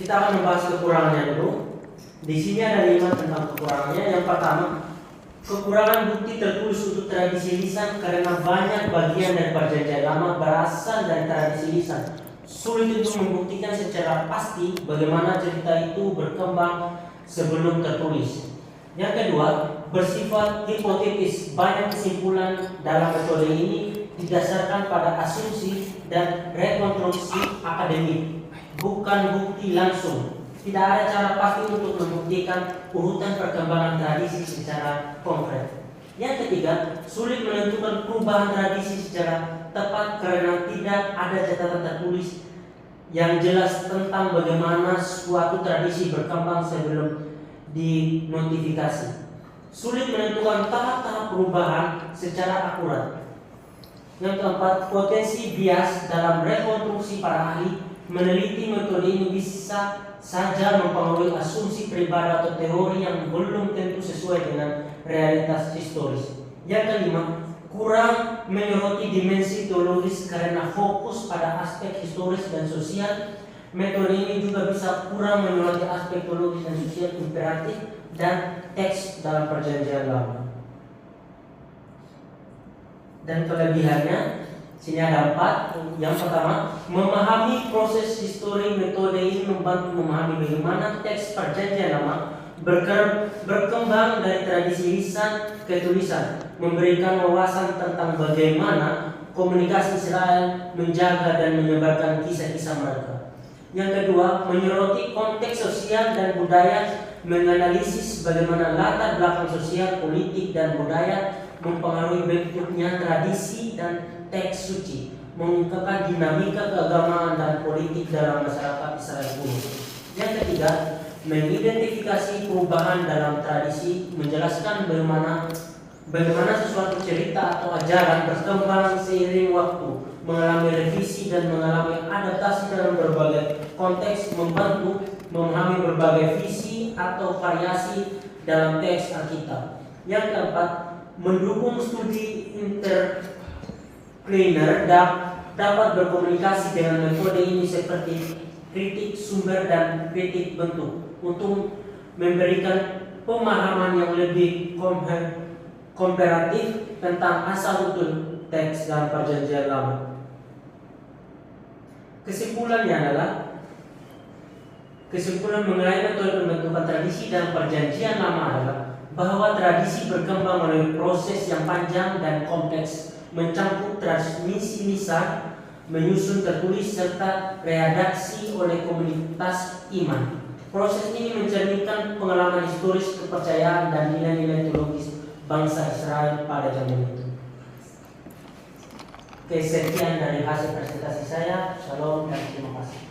Kita akan membahas kekurangannya dulu. Di sini ada 5 tentang kekurangannya. Yang pertama, kekurangan bukti tertulis untuk tradisi lisan karena banyak bagian dari perjanjian lama berasal dari tradisi lisan. Sulit untuk membuktikan secara pasti bagaimana cerita itu berkembang sebelum tertulis. Yang kedua, bersifat hipotetis. Banyak kesimpulan dalam metode ini didasarkan pada asumsi dan rekonstruksi akademik, bukan bukti langsung. Tidak ada cara pasti untuk membuktikan urutan perkembangan tradisi secara konkret. Yang ketiga, sulit menentukan perubahan tradisi secara tepat karena tidak ada catatan tertulis yang jelas tentang bagaimana suatu tradisi berkembang sebelum dinotifikasi. Sulit menentukan tahap-tahap perubahan secara akurat. Yang keempat, potensi bias dalam rekonstruksi para ahli meneliti metode ini bisa saja mempengaruhi asumsi pribadi atau teori yang belum tentu sesuai dengan realitas historis. Yang kelima, kurang menyoroti dimensi teologis karena fokus pada aspek historis dan sosial. Metode ini juga bisa kurang menyoroti aspek teologis dan sosial imperatif dan teks dalam perjanjian lama. Dan kelebihannya, sini ada 4. Yang pertama, memahami proses histori. Metode ini membantu memahami bagaimana teks perjanjian lama berkembang dari tradisi lisan ke tulisan, memberikan wawasan tentang bagaimana komunikasi Israel menjaga dan menyebarkan kisah-kisah mereka. Yang kedua, menyoroti konteks sosial dan budaya, menganalisis bagaimana latar belakang sosial, politik, dan budaya mempengaruhi bentuknya tradisi dan teks suci, mengungkapkan dinamika keagamaan dan politik dalam masyarakat Israel kuno. Yang ketiga, mengidentifikasi perubahan dalam tradisi, menjelaskan bagaimana sesuatu cerita atau ajaran berkembang seiring waktu, mengalami revisi dan mengalami adaptasi dalam berbagai konteks, membantu memahami berbagai visi atau variasi dalam teks Alkitab. Yang keempat, mendukung studi interdiscipliner dapat berkomunikasi dengan metode ini seperti kritik sumber dan kritik bentuk untuk memberikan pemahaman yang lebih komparatif tentang asal-usul teks dalam perjanjian lama. Kesimpulan mengenai metode pembentukan tradisi dalam perjanjian lama adalah bahwa tradisi berkembang melalui proses yang panjang dan kompleks, mencakup transmisi lisan, menyusun tertulis, serta redaksi oleh komunitas iman. Proses ini mencerminkan pengalaman historis, kepercayaan, dan nilai-nilai teologis bangsa Israel pada zaman itu. Oke, sekian dari hasil presentasi saya. Shalom dan terima kasih.